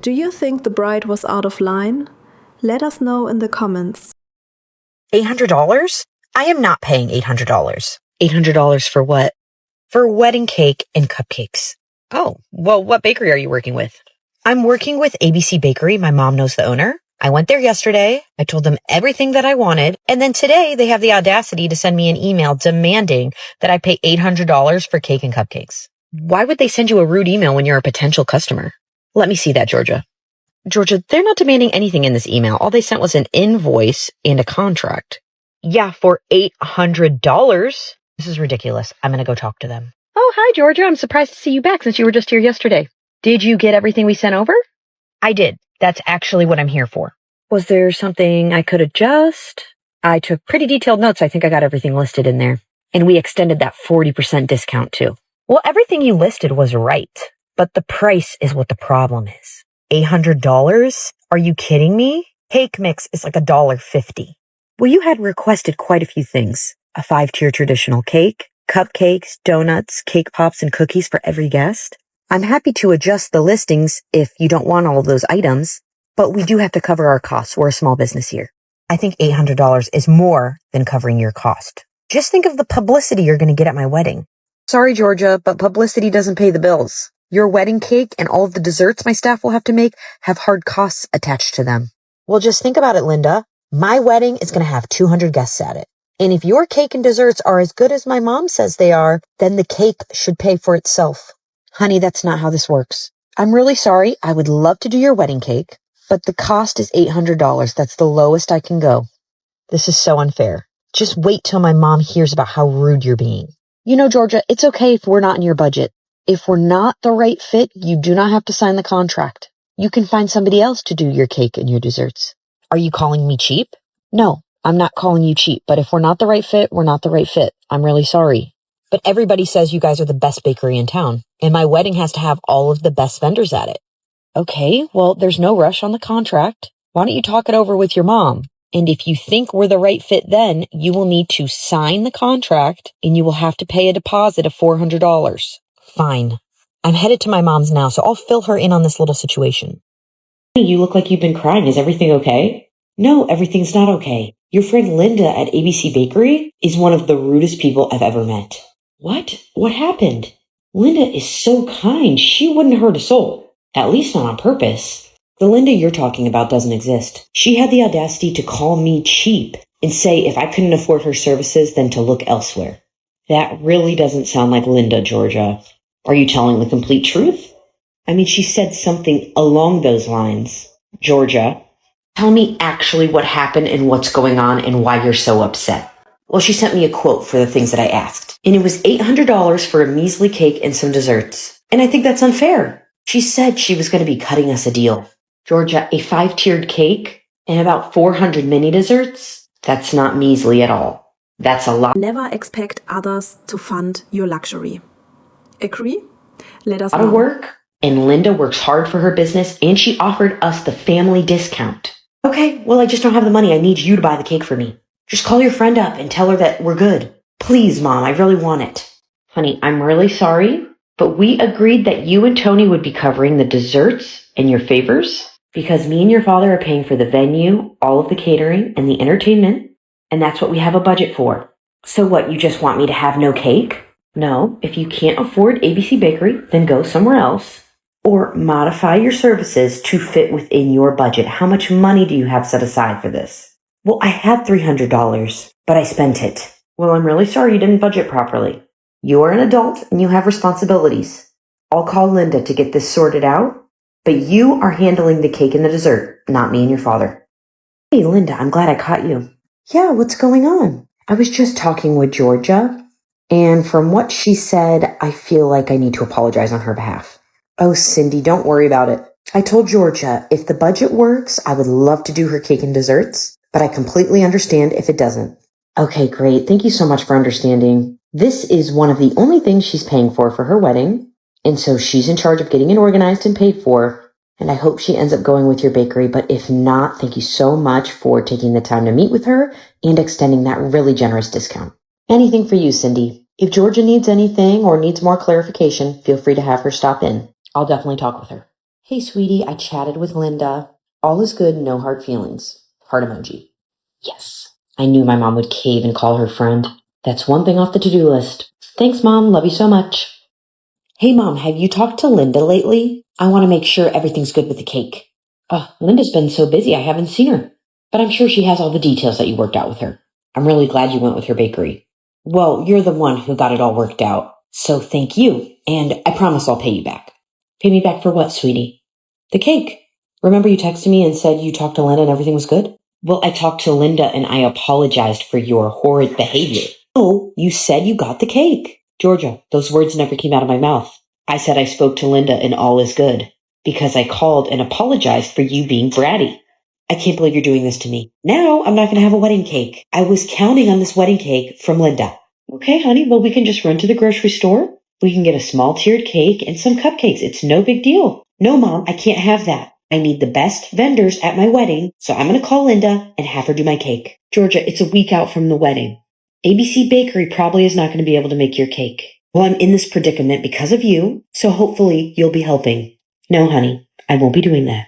Do you think the bride was out of line? Let us know in the comments. $800? I am not paying $800. $800 for what? For a wedding cake and cupcakes. Oh, well, what bakery are you working with? I'm working with ABC Bakery. My mom knows the owner. I went there yesterday. I told them everything that I wanted. And then today they have the audacity to send me an email demanding that I pay $800 for cake and cupcakes. Why would they send you a rude email when you're a potential customer? Let me see that, Georgia. Georgia, they're not demanding anything in this email. All they sent was an invoice and a contract. Yeah, for $800. This is ridiculous. I'm going to go talk to them. Oh, hi, Georgia. I'm surprised to see you back since you were just here yesterday. Did you get everything we sent over? I did. That's actually what I'm here for. Was there something I could adjust? I took pretty detailed notes. I think I got everything listed in there. And we extended that 40% discount too. Well, everything you listed was right, but the price is what the problem is. $800? Are you kidding me? Cake mix is like $1.50. Well, you had requested quite a few things. A 5-tier traditional cake, cupcakes, donuts, cake pops, and cookies for every guest. I'm happy to adjust the listings if you don't want all of those items, but we do have to cover our costs. We're a small business here. I think $800 is more than covering your cost. Just think of the publicity you're going to get at my wedding. Sorry, Georgia, but publicity doesn't pay the bills. Your wedding cake and all of the desserts my staff will have to make have hard costs attached to them. Well, just think about it, Linda. My wedding is going to have 200 guests at it. And if your cake and desserts are as good as my mom says they are, then the cake should pay for itself. Honey, that's not how this works. I'm really sorry. I would love to do your wedding cake, but the cost is $800. That's the lowest I can go. This is so unfair. Just wait till my mom hears about how rude you're being. You know, Georgia, it's okay if we're not in your budget. If we're not the right fit, you do not have to sign the contract. You can find somebody else to do your cake and your desserts. Are you calling me cheap? No, I'm not calling you cheap, but if we're not the right fit, we're not the right fit. I'm really sorry. But everybody says you guys are the best bakery in town, and my wedding has to have all of the best vendors at it. Okay, well, there's no rush on the contract. Why don't you talk it over with your mom? And if you think we're the right fit, then you will need to sign the contract and you will have to pay a deposit of $400. Fine. I'm headed to my mom's now, so I'll fill her in on this little situation. You look like you've been crying. Is everything okay? No, everything's not okay. Your friend Linda at ABC Bakery is one of the rudest people I've ever met. What? What happened? Linda is so kind. She wouldn't hurt a soul. At least not on purpose. The Linda you're talking about doesn't exist. She had the audacity to call me cheap and say if I couldn't afford her services, then to look elsewhere. That really doesn't sound like Linda, Georgia. Are you telling the complete truth? I mean, she said something along those lines. Georgia, tell me actually what happened and what's going on and why you're so upset. Well, she sent me a quote for the things that I asked, and it was $800 for a measly cake and some desserts. And I think that's unfair. She said she was going to be cutting us a deal. Georgia, a 5-tiered cake and about 400 mini desserts? That's not measly at all. That's a lot. Never expect others to fund your luxury. Agree? Let us know. A lot of work, and Linda works hard for her business, and she offered us the family discount. Okay, well, I just don't have the money. I need you to buy the cake for me. Just call your friend up and tell her that we're good. Please, Mom, I really want it. Honey, I'm really sorry, but we agreed that you and Tony would be covering the desserts and your favors because me and your father are paying for the venue, all of the catering, and the entertainment, and that's what we have a budget for. So what, you just want me to have no cake? No, if you can't afford ABC Bakery, then go somewhere else. Or modify your services to fit within your budget. How much money do you have set aside for this? Well, I had $300, but I spent it. Well, I'm really sorry you didn't budget properly. You are an adult and you have responsibilities. I'll call Linda to get this sorted out, but you are handling the cake and the dessert, not me and your father. Hey, Linda, I'm glad I caught you. Yeah, what's going on? I was just talking with Georgia, and from what she said, I feel like I need to apologize on her behalf. Oh, Cindy, don't worry about it. I told Georgia if the budget works, I would love to do her cake and desserts, but I completely understand if it doesn't. Okay, great. Thank you so much for understanding. This is one of the only things she's paying for her wedding, and so she's in charge of getting it organized and paid for, and I hope she ends up going with your bakery, but if not, thank you so much for taking the time to meet with her and extending that really generous discount. Anything for you, Cindy. If Georgia needs anything or needs more clarification, feel free to have her stop in. I'll definitely talk with her. Hey, sweetie, I chatted with Linda. All is good, no hard feelings. Heart emoji. Yes. I knew my mom would cave and call her friend. That's one thing off the to-do list. Thanks, Mom. Love you so much. Hey, Mom, have you talked to Linda lately? I want to make sure everything's good with the cake. Linda's been so busy I haven't seen her. But I'm sure she has all the details that you worked out with her. I'm really glad you went with her bakery. Well, you're the one who got it all worked out. So thank you. And I promise I'll pay you back. Pay me back for what, sweetie? The cake. Remember you texted me and said you talked to Linda and everything was good? Well, I talked to Linda and I apologized for your horrid behavior. Oh, you said you got the cake. Georgia, those words never came out of my mouth. I said I spoke to Linda and all is good because I called and apologized for you being bratty. I can't believe you're doing this to me. Now I'm not going to have a wedding cake. I was counting on this wedding cake from Linda. Okay, honey, well, we can just run to the grocery store. We can get a small tiered cake and some cupcakes. It's no big deal. No, Mom, I can't have that. I need the best vendors at my wedding, so I'm going to call Linda and have her do my cake. Georgia, it's a week out from the wedding. ABC Bakery probably is not going to be able to make your cake. Well, I'm in this predicament because of you, so hopefully you'll be helping. No, honey, I won't be doing that.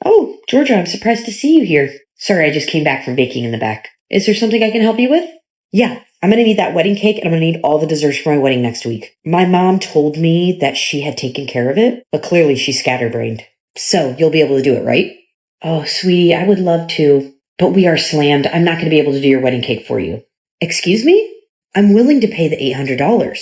Oh, Georgia, I'm surprised to see you here. Sorry, I just came back from baking in the back. Is there something I can help you with? Yeah, I'm going to need that wedding cake and I'm going to need all the desserts for my wedding next week. My mom told me that she had taken care of it, but clearly she's scatterbrained. So you'll be able to do it, right? Oh, sweetie, I would love to, but we are slammed. I'm not going to be able to do your wedding cake for you. Excuse me? I'm willing to pay the $800.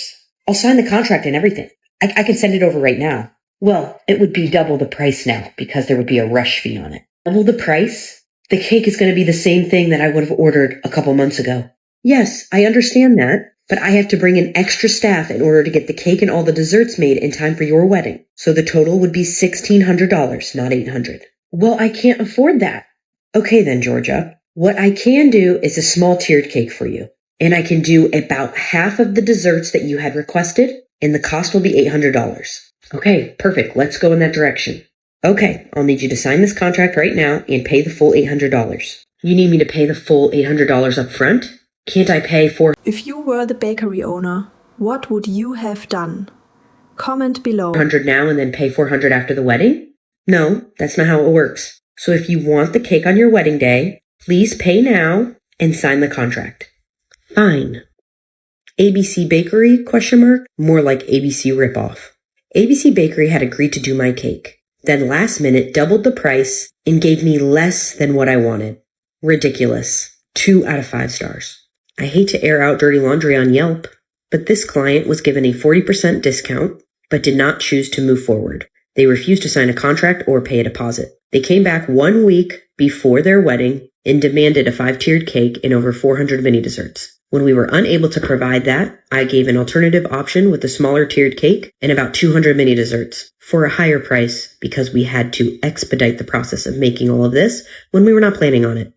I'll sign the contract and everything. I can send it over right now. Well, it would be double the price now because there would be a rush fee on it. Double the price? The cake is going to be the same thing that I would have ordered a couple months ago. Yes, I understand that, but I have to bring in extra staff in order to get the cake and all the desserts made in time for your wedding. So the total would be $1,600, not $800. Well, I can't afford that. Okay then, Georgia. What I can do is a small tiered cake for you. And I can do about half of the desserts that you had requested, and the cost will be $800. Okay, perfect. Let's go in that direction. Okay, I'll need you to sign this contract right now and pay the full $800. You need me to pay the full $800 up front? Can't I pay If you were the bakery owner, what would you have done? Comment below. $400 now and then pay $400 after the wedding? No, that's not how it works. So if you want the cake on your wedding day, please pay now and sign the contract. Fine. ABC Bakery, ? More like ABC ripoff. ABC Bakery had agreed to do my cake, then last minute doubled the price and gave me less than what I wanted. Ridiculous. 2 out of 5 stars. I hate to air out dirty laundry on Yelp, but this client was given a 40% discount, but did not choose to move forward. They refused to sign a contract or pay a deposit. They came back 1 week before their wedding and demanded a 5-tiered cake and over 400 mini desserts. When we were unable to provide that, I gave an alternative option with a smaller tiered cake and about 200 mini desserts for a higher price because we had to expedite the process of making all of this when we were not planning on it.